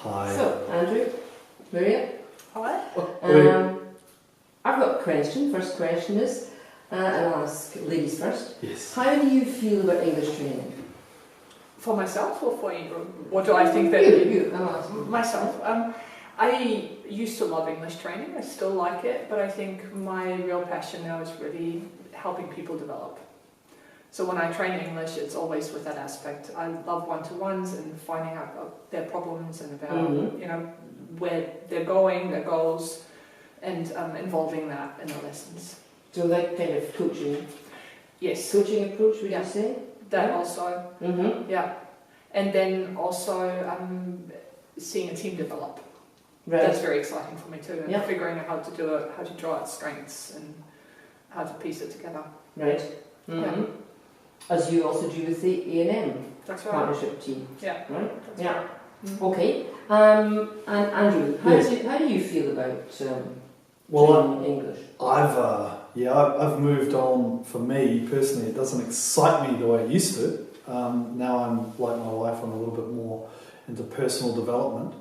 Hi. So, Andrew, Mirija. Hi. I've got a question. First question is, and I'll ask ladies first. Yes. How do you feel about English training? For myself or for you? What do I think that you? Myself. I used to love English training. I still like it, but I think my real passion now is really helping people develop. So when I train English, it's always with that aspect. I love one-to-ones and finding out about their problems and about where they're going, their goals, and involving that in the lessons. So that kind of coaching. Yes. Coaching approach, would you say? That also. Mm-hmm. Yeah. And then also seeing a team develop. Right. That's very exciting for me too. And Yeah. figuring out how to do it, how to draw its strengths, and how to piece it together. Right. Mm-hmm. Yeah. As you also do with the A&M That's right. partnership team. Yeah. Right. That's Yeah. right. Mm-hmm. Okay. And Andrew, how do you feel about training English? I've moved on. For me personally, it doesn't excite me the way it used to. Now I'm like my wife. I'm a little bit more into personal development.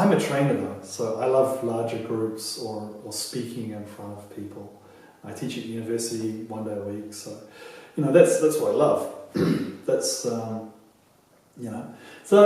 I'm a trainer though, so I love larger groups or speaking in front of people. I teach at university 1 day a week, so that's what I love. That's So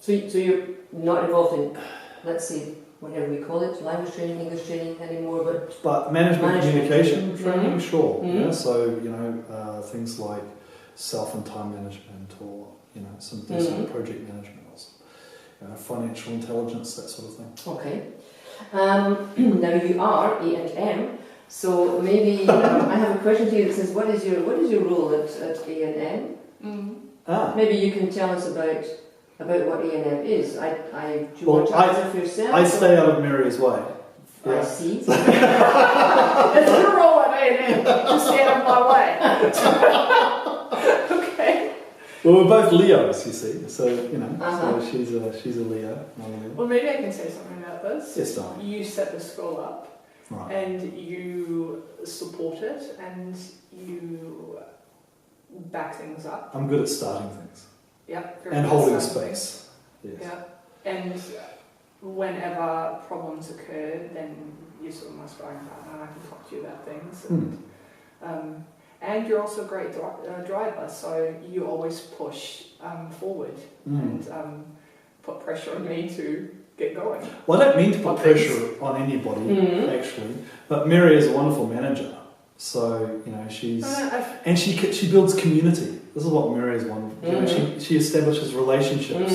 you're not involved in, let's say, whatever we call it, language training, English training anymore, but management communication training, sure. Mm-hmm. Yeah, so things like self and time management, or some project management, or some, financial intelligence, that sort of thing. Okay. Now you are A&M, so maybe I have a question to you that says, what is your role at A&M? Mm-hmm. Maybe you can tell us about what A&M is. Do you want to answer for yourself? I stay out of Mirija's way. Yeah. I see. It's your role at A&M to stay out of my way. Okay. Well, we're both Leos, you see. So Uh-huh. so she's a Leo. I'm a Leo. Well, maybe I can say something about this. Yes, darling. You set the school up, Right. and you support it, and you back things up. I'm good at starting things Yeah. very and good holding starting space. Yes. Yeah, and whenever problems occur, then you're sort of my sparring partner, and I can talk to you about things. And you're also a great driver, so you always push forward and put pressure on me to get going. Well, I don't mean to put pressure on anybody, actually, but Mirija is a wonderful manager. So she's and she builds community. This is what Mirija is wonderful. She establishes relationships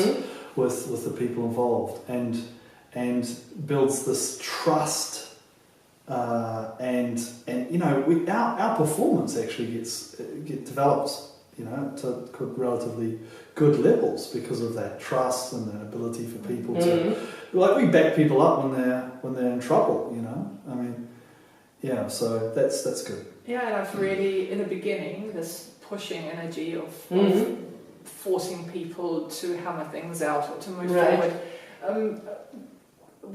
with the people involved and builds this trust. Our performance actually develops, to relatively good levels because of that trust and the ability for people to, we back people up when they're in trouble. I mean, so that's good. Yeah, and I've really, in the beginning, this pushing energy of forcing people to hammer things out or to move forward.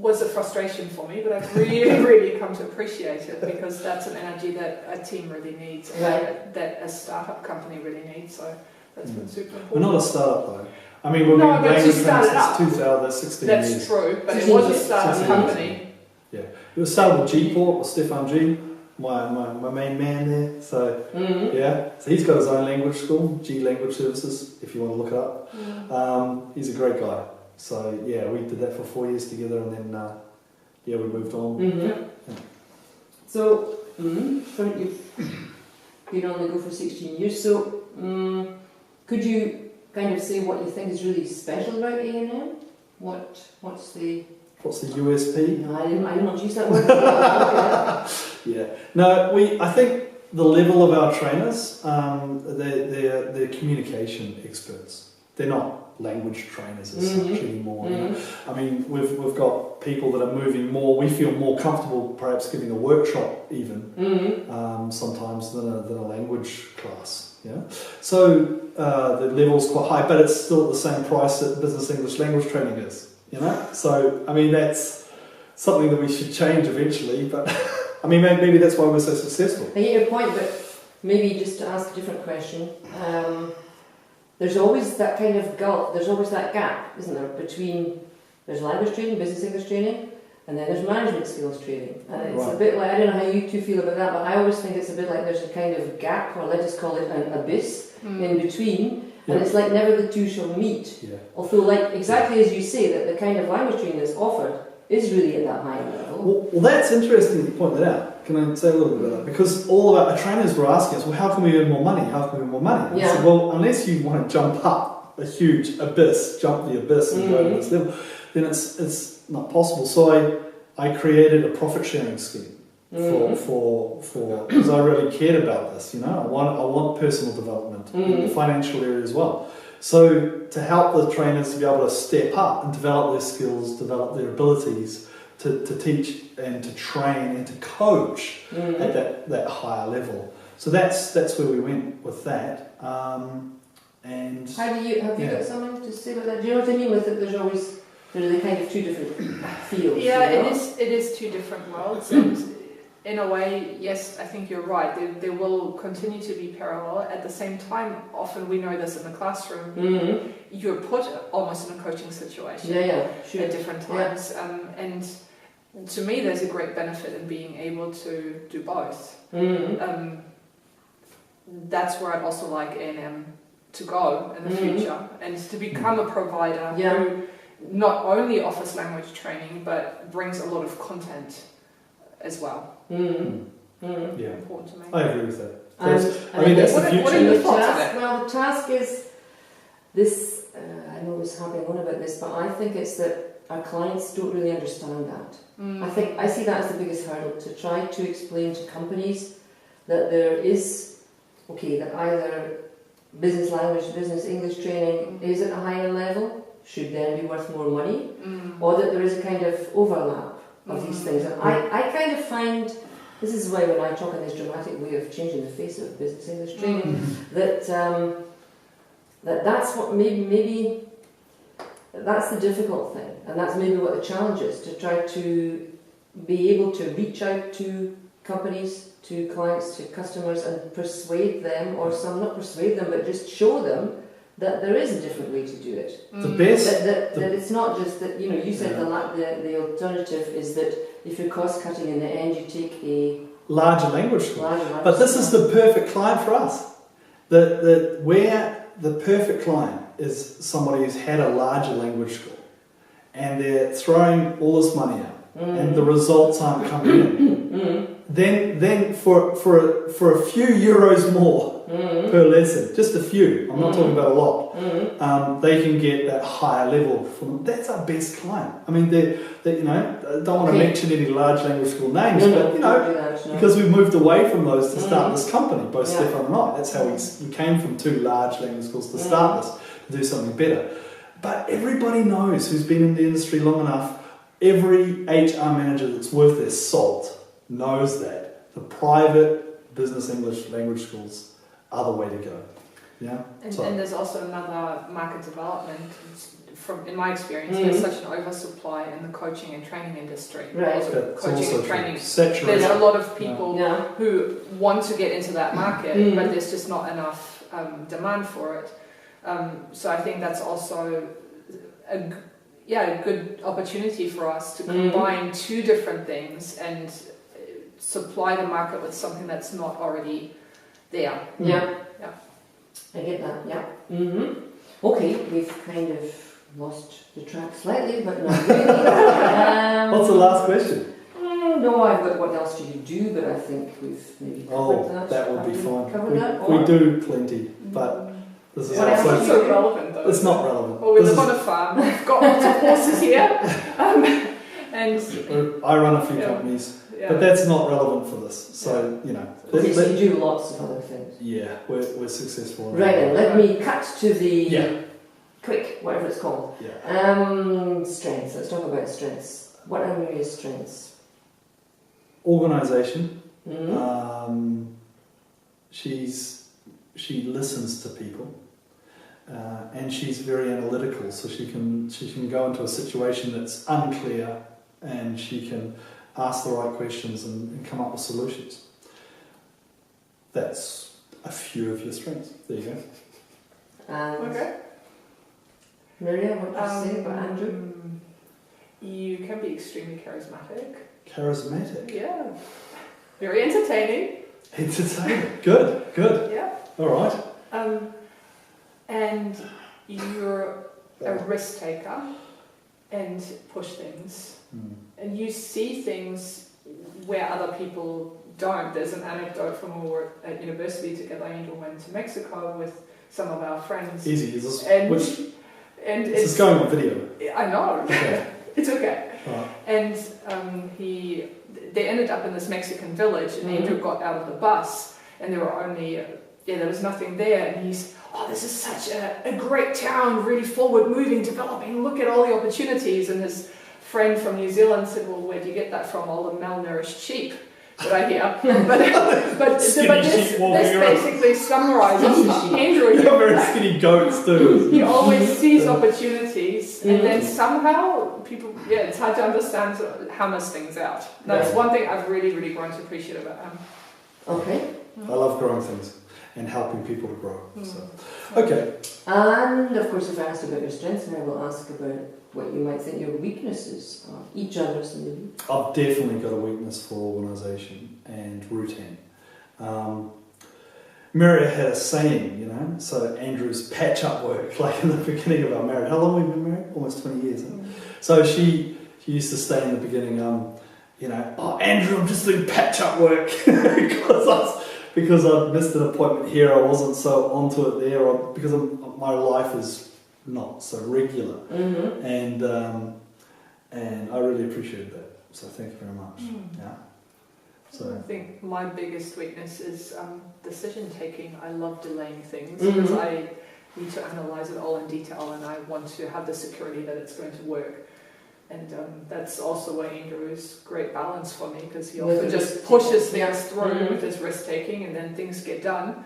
Was a frustration for me, but I've really, really come to appreciate it because that's an energy that a team really needs, and that a startup company really needs. So that's been super important. We're not a startup though. I mean, we've been language since 2016 That's years. true, but it was a startup company. Yeah, it was started with G-Port, with Stefan G, my main man there. So so he's got his own language school, G Language Services, if you want to look it up. He's a great guy. So we did that for 4 years together, and then we moved on. So you've been on the go for 16 years. So could you kind of say what you think is really special about A&M? What's the USP? No, I didn't want to use that word. Yeah. No, I think the level of our trainers, they're communication experts. They're not language trainers as such anymore. I mean, we've got people that are moving more. We feel more comfortable perhaps giving a workshop even sometimes than a language class. Yeah. So the level's quite high, but it's still at the same price that business English language training is. So I mean that's something that we should change eventually. But I mean maybe that's why we're so successful. I get your point, but maybe just to ask a different question. there's always that kind of gulf, there's always that gap, isn't there, between, there's language training, business English training, and then there's management skills training. And it's a bit like, I don't know how you two feel about that, but I always think it's a bit like there's a kind of gap, or let's just call it an abyss in between, and it's like never the two shall meet. Yeah. Although, like, exactly as you say, that the kind of language training that's offered is really at that higher level. Well, that's interesting that you point that out. Can I say a little bit about that? Because all of our trainers were asking us, well, how can we earn more money? How can we earn more money? Yeah. I said, well, unless you want to jump up a huge abyss, jump the abyss and go to this level, then it's not possible. So I created a profit sharing scheme for because I really cared about this. I want personal development in the financial area as well. So to help the trainers to be able to step up and develop their skills, develop their abilities to teach and to train and to coach at that higher level. So that's where we went with that. And have you got something to say about that? Do you know what I mean with it? There's the kind of two different fields. Yeah, it is two different worlds, and in a way, yes, I think you're right. There will continue to be parallel. At the same time, often we know this in the classroom. You're put almost in a coaching situation sure. at different times, and to me, there's a great benefit in being able to do both. That's where I'd also like A&M to go in the future, and to become a provider who not only offers language training but brings a lot of content as well. Important to me. I agree with that. That's the future. What are your thoughts on it? Well, the task is this. I'm always harping on about this, but I think it's that our clients don't really understand that. I see that as the biggest hurdle, to try to explain to companies that there is that either business language, business English training is at a higher level, should then be worth more money, or that there is a kind of overlap of these things. And I kind of find, this is why when I talk in this dramatic way of changing the face of business English training, that's what maybe that's the difficult thing, and that's maybe what the challenge is, to try to be able to reach out to companies, to clients, to customers, and persuade them, or not persuade them, but just show them that there is a different way to do it. The best. That it's not just that, you said the alternative is that if you're cost cutting in the end, you take a larger language school. But this is the perfect client for us. Where the perfect client is somebody who's had a larger language school and they're throwing all this money out and the results aren't coming in. Then for a few euros more per lesson, just a few, I'm not talking about a lot, they can get that higher level from. That's our best client. I mean, I don't want to mention any large language school names, but because we've moved away from those to start this company, both Stefan and I. That's how we came from two large language schools to start this, to do something better. But everybody knows, who's been in the industry long enough, every HR manager that's worth their salt knows that the private business English language schools are the way to go. Yeah. And there's also another market development. In my experience, there's such an oversupply in the coaching and training industry. Right. Coaching and training. Saturation. There's a lot of people who want to get into that market, but there's just not enough demand for it. So I think that's also a good opportunity for us to combine two different things and supply the market with something that's not already there. Yeah. I get that. Yeah. Okay, we've kind of lost the track slightly, but not really. What's the last question? No, I've got what else do you do, but I think we've maybe covered that. That would be fine. Covered that? We do plenty, but this is It's so relevant though. It's not relevant. Well, we live on a farm. We've got lots of horses here, and I run a few companies. But that's not relevant for this. So, Okay, so you do lots of other things. Yeah, we're successful. Right then, let me cut to the quick, whatever it's called. Yeah. Strengths. Let's talk about strengths. What are Mirija's strengths? Organisation. She listens to people. And she's very analytical, so she can go into a situation that's unclear and she can ask the right questions and come up with solutions. That's a few of your strengths. There you go. And Okay. Mirija, what do you say about Andrew? You can be extremely charismatic. Charismatic. Yeah. Very entertaining. Entertaining. Good. Yeah. All right. And you're a risk taker and push things. And you see things where other people don't. There's an anecdote from when we were at university together. Angel went to Mexico with some of our friends. Easy. Is this, And this is going on video. I know. Okay. It's okay. Right. And they ended up in this Mexican village, and Andrew got out of the bus, and there were only, there was nothing there, and he's, this is such a great town, really forward-moving, developing, look at all the opportunities, and his friend from New Zealand said, well, where do you get that from, all the malnourished sheep that I hear? but this basically summarises Andrew. You're very skinny goats too. He always sees opportunities, and then somehow people, it's hard to understand how much things out. That's one thing I've really, really grown to appreciate about him. Okay. I love growing things and helping people to grow. So. Okay. And of course, if I asked about your strengths, I will ask about what you might think your weaknesses are. Each other's maybe. I've definitely got a weakness for organisation and routine. Mirija had a saying, so Andrew's patch-up work, like in the beginning of our marriage. How long have we been married? Almost 20 years. Huh? So she used to say in the beginning, Andrew, I'm just doing patch-up work because I'd missed an appointment here, I wasn't so onto it there, or because my life is not so regular. And I really appreciated that. So thank you very much. Yeah. So I think my biggest weakness is decision taking. I love delaying things because I need to analyze it all in detail, and I want to have the security that it's going to work. And that's also where Andrew is great balance for me, because he often just pushes things through with his risk taking, and then things get done.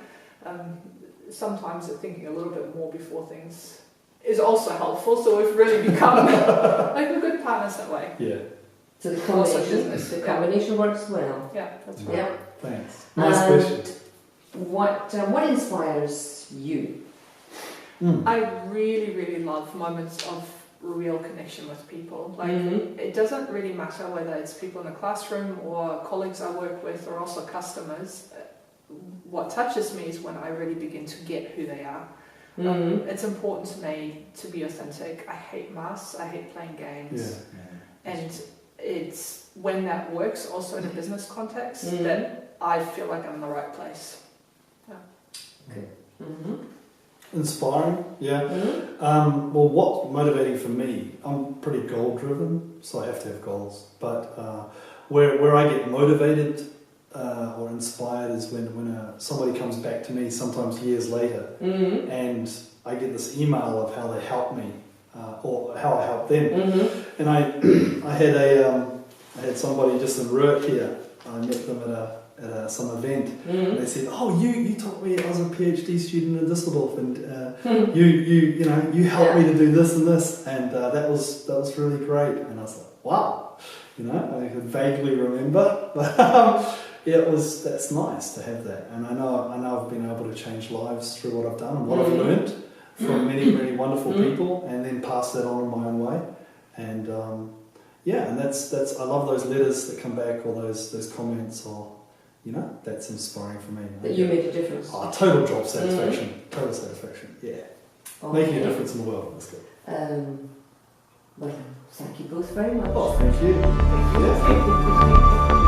Sometimes thinking a little bit more before things is also helpful, so we've really become like we're good partners that way. Yeah. So the combination works well. Yeah, that's right. Yeah. Thanks. Nice question. What inspires you? I really, really love moments of real connection with people. Like it doesn't really matter whether it's people in the classroom or colleagues I work with or also customers. What touches me is when I really begin to get who they are. It's important to me to be authentic. I hate masks. I hate playing games. And it's when that works also in a business context that I feel like I'm in the right place. Okay. Inspiring, yeah. Well, what's motivating for me, I'm pretty goal driven, so I have to have goals. But where I get motivated or inspired is when somebody comes back to me, sometimes years later, and I get this email of how they helped me or how I helped them. And I had somebody just in Rourke here. I met them at some event, and they said, "Oh, you taught me. I was a PhD student in Düsseldorf, and you helped me to do this and this, and that was really great." And I was like, "Wow," I could vaguely remember, but that's nice to have that. And I know I've been able to change lives through what I've done and what I've learned from many really wonderful people, and then pass that on in my own way. And and that's I love those letters that come back, or those comments, or that's inspiring for me. That you made a difference. Total job satisfaction. Total satisfaction. Yeah. Okay. Making a difference in the world. That's good. Well, thank you both very much. Oh, thank you. Thank you.